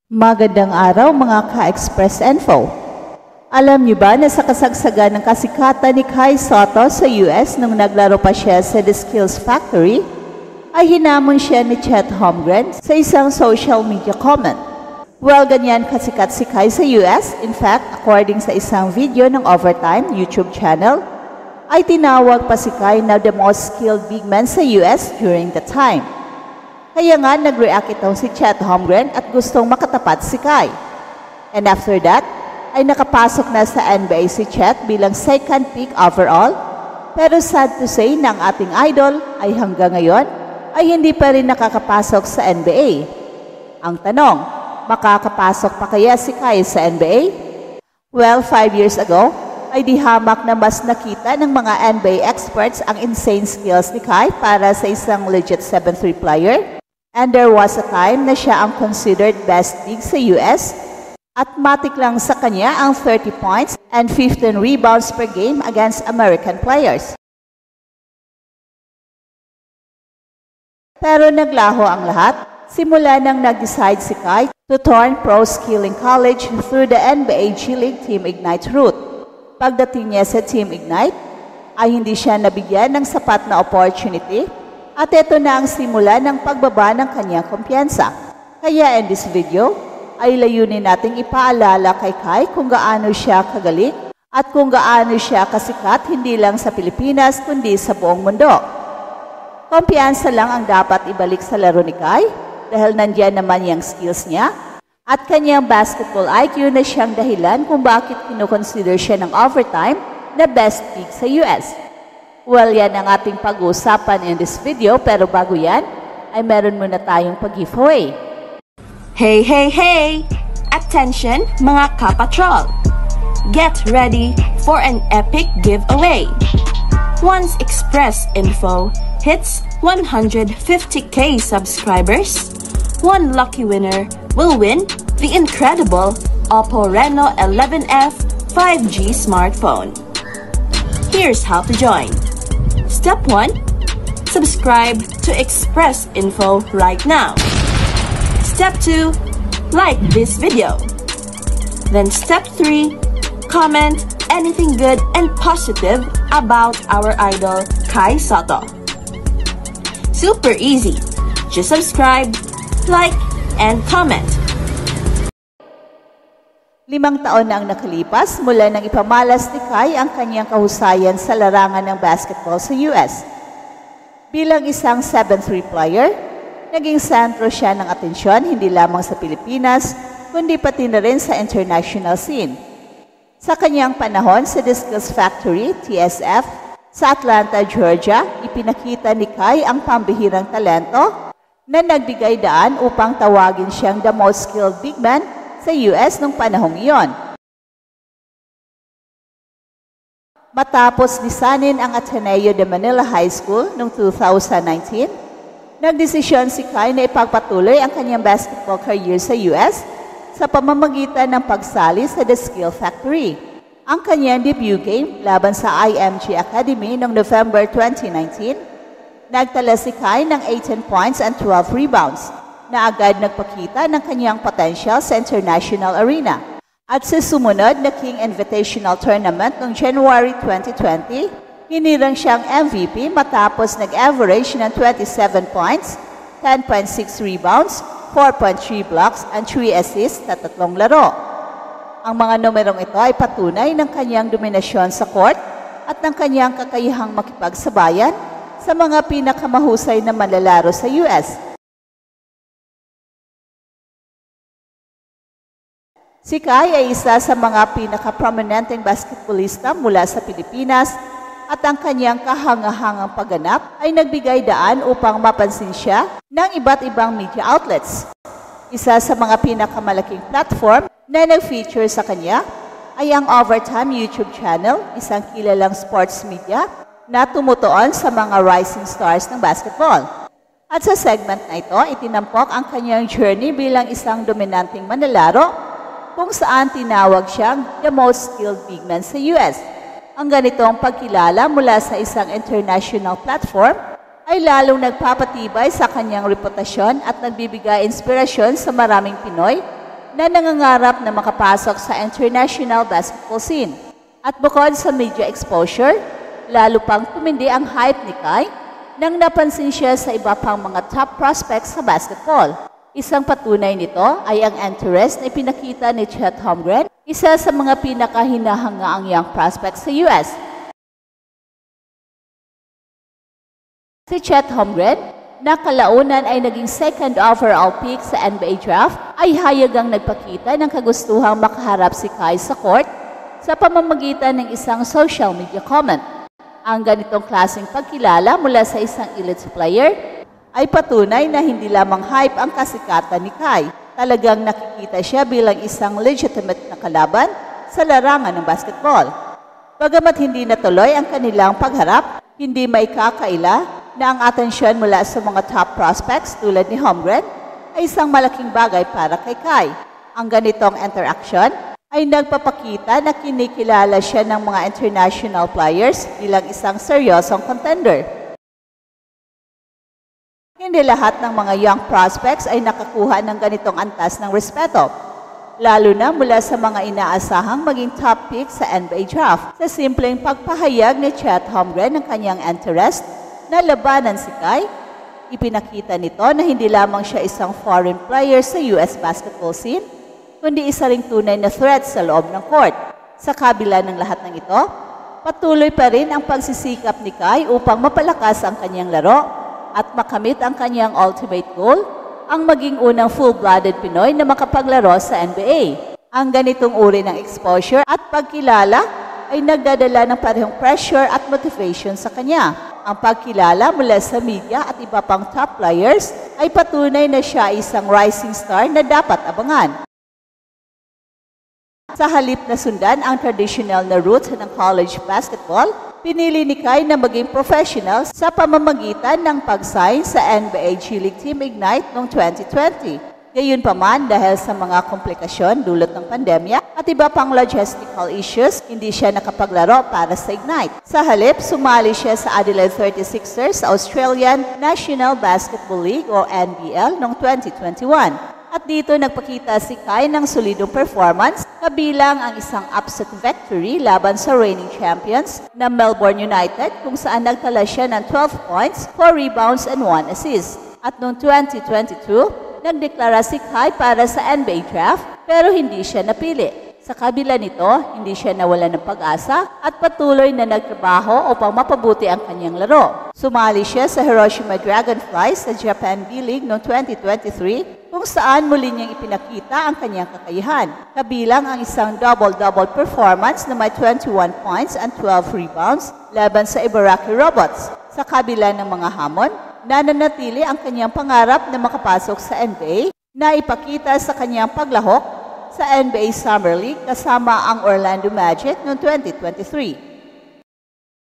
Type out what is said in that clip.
Magandang araw mga ka-Express Info. Alam niyo ba na sa kasagsagan ng kasikatan ni Kai Sotto sa US nung naglaro pa siya sa The Skills Factory, ay hinamon siya ni Chet Holmgren sa isang social media comment. Well, ganyan kasikat si Kai sa US. In fact, according sa isang video ng Overtime YouTube channel, ay tinawag pa si Kai na the most skilled big man sa US during the time. Kaya nga nag-react itong si Chet Holmgren at gustong makatapat si Kai. And after that, ay nakapasok na sa NBA si Chet bilang second pick overall. Pero sad to say na ang ating idol ay hanggang ngayon ay hindi pa rin nakakapasok sa NBA. Ang tanong, makakapasok pa kaya si Kai sa NBA? Well, 5 years ago, ay di hamak na mas nakita ng mga NBA experts ang insane skills ni Kai para sa isang legit 7'3" player. And there was a time na siya ang considered best big sa US at matik lang sa kanya ang 30 points and 15 rebounds per game against American players. Pero naglaho ang lahat simula nang nag-decide si Kai to turn pro skill in college through the NBA G League Team Ignite route. Pagdating niya sa Team Ignite, ay hindi siya nabigyan ng sapat na opportunity at ito na ang simula ng pagbaba ng kanyang kumpiyansa. Kaya in this video, ay layunin nating ipaalala kay Kai kung gaano siya kagaling at kung gaano siya kasikat hindi lang sa Pilipinas kundi sa buong mundo. Kumpiyansa lang ang dapat ibalik sa laro ni Kai dahil nandiyan naman yung skills niya at kanyang basketball IQ na siyang dahilan kung bakit kinukonsider siya ng overtime na best pick sa US. Well, yan ang ating pag-uusapan in this video, pero bago yan, ay meron muna tayong pag-giveaway. Hey, hey, hey! Attention mga ka-patrol! Get ready for an epic giveaway! Once Express Info hits 150K subscribers, one lucky winner will win the incredible Oppo Reno 11F 5G smartphone. Here's how to join. Step 1. Subscribe to Express Info right now. Step 2. Like this video. Then step 3. Comment anything good and positive about our idol Kai Sotto. Super easy. Just subscribe, like, and comment. 5 taon na ang nakalipas mula nang ipamalas ni Kai ang kanyang kahusayan sa larangan ng basketball sa US. Bilang isang 7'3" player, naging sentro siya ng atensyon hindi lamang sa Pilipinas, kundi pati na rin sa international scene. Sa kanyang panahon sa The Skills Factory, TSF, sa Atlanta, Georgia, ipinakita ni Kai ang pambihirang talento na nagbigay daan upang tawagin siyang the most skilled big man sa US nung panahong iyon. Matapos lisanin ang Ateneo de Manila High School noong 2019, nagdesisyon si Kai na ipagpatuloy ang kanyang basketball career sa US sa pamamagitan ng pagsali sa The Skill Factory. Ang kanyang debut game laban sa IMG Academy noong November 2019, nagtala si Kai ng 18 points and 12 rebounds, na agad nagpakita ng kanyang potential sa international arena. At sa sumunod na King Invitational Tournament noong January 2020, hinirang siyang MVP matapos nag-average ng 27 points, 10.6 rebounds, 4.3 blocks, and 3 assists sa 3 laro. Ang mga numerong ito ay patunay ng kanyang dominasyon sa court at ng kanyang kakayahang makipagsabayan sa mga pinakamahusay na manlalaro sa US. Si Kai ay isa sa mga pinaka-prominenteng basketballista mula sa Pilipinas at ang kanyang kahangahangang pagganap ay nagbigay daan upang mapansin siya ng iba't ibang media outlets. Isa sa mga pinakamalaking platform na nag-feature sa kanya ay ang Overtime YouTube channel, isang kilalang sports media na tumutuon sa mga rising stars ng basketball. At sa segment na ito, itinampok ang kanyang journey bilang isang dominanteng manlalaro kung saan tinawag siyang the most skilled big man sa US. Ang ganitong pagkilala mula sa isang international platform ay lalong nagpapatibay sa kanyang reputasyon at nagbibigay inspirasyon sa maraming Pinoy na nangangarap na makapasok sa international basketball scene. At bukod sa media exposure, lalo pang tumindi ang hype ni Kai nang napansin siya sa iba pang mga top prospects sa basketball. Isang patunay nito ay ang interest na ipinakita ni Chet Holmgren, isa sa mga pinakahinahangaang young prospects sa US. Si Chet Holmgren, na kalaunan ay naging second overall pick sa NBA draft, ay hayagang nagpakita ng kagustuhang makaharap si Kai sa court sa pamamagitan ng isang social media comment. Ang ganitong klaseng pagkilala mula sa isang elite player ay patunay na hindi lamang hype ang kasikatan ni Kai. Talagang nakikita siya bilang isang legitimate na kalaban sa larangan ng basketball. Bagamat hindi natuloy ang kanilang pagharap, hindi maikakaila na ang atensyon mula sa mga top prospects tulad ni Holmgren ay isang malaking bagay para kay Kai. Ang ganitong interaction ay nagpapakita na kinikilala siya ng mga international players bilang isang seryosong contender. Hindi lahat ng mga young prospects ay nakakuha ng ganitong antas ng respeto, lalo na mula sa mga inaasahang maging top pick sa NBA draft. Sa simpleng pagpahayag ni Chet Holmgren ng kanyang interest na labanan si Kai, ipinakita nito na hindi lamang siya isang foreign player sa US basketball scene, kundi isa ring tunay na threat sa loob ng court. Sa kabila ng lahat ng ito, patuloy pa rin ang pagsisikap ni Kai upang mapalakas ang kanyang laro at makamit ang kanyang ultimate goal, ang maging unang full-blooded Pinoy na makapaglaro sa NBA. Ang ganitong uri ng exposure at pagkilala ay nagdadala ng parehong pressure at motivation sa kanya. Ang pagkilala mula sa media at iba pang top players ay patunay na siya ay isang rising star na dapat abangan. Sa halip na sundan ang traditional na route ng college basketball, pinili ni Kai na maging professional sa pamamagitan ng pag-sign sa NBA G League Team Ignite noong 2020. Gayunpaman, dahil sa mga komplikasyon dulot ng pandemya at iba pang logistical issues, hindi siya nakapaglaro para sa Ignite. Sa halip, sumali siya sa Adelaide 36ers sa Australian National Basketball League o NBL noong 2021. At dito nagpakita si Kai ng solidong performance, kabilang ang isang upset victory laban sa reigning champions na Melbourne United, kung saan nagtala siya ng 12 points, 4 rebounds and 1 assist. At noong 2022, nagdeklara si Kai para sa NBA draft pero hindi siya napili. Sa kabila nito, hindi siya nawalan ng pag-asa at patuloy na nagtrabaho upang mapabuti ang kanyang laro. Sumali siya sa Hiroshima Dragonflies sa Japan B-League noong 2023 kung saan muli niyang ipinakita ang kanyang kakayahan. Kabilang ang isang double-double performance na may 21 points and 12 rebounds laban sa Ibaraki Robots. Sa kabila ng mga hamon, nananatili ang kanyang pangarap na makapasok sa NBA na ipakita sa kanyang paglahok sa NBA Summer League kasama ang Orlando Magic noong 2023.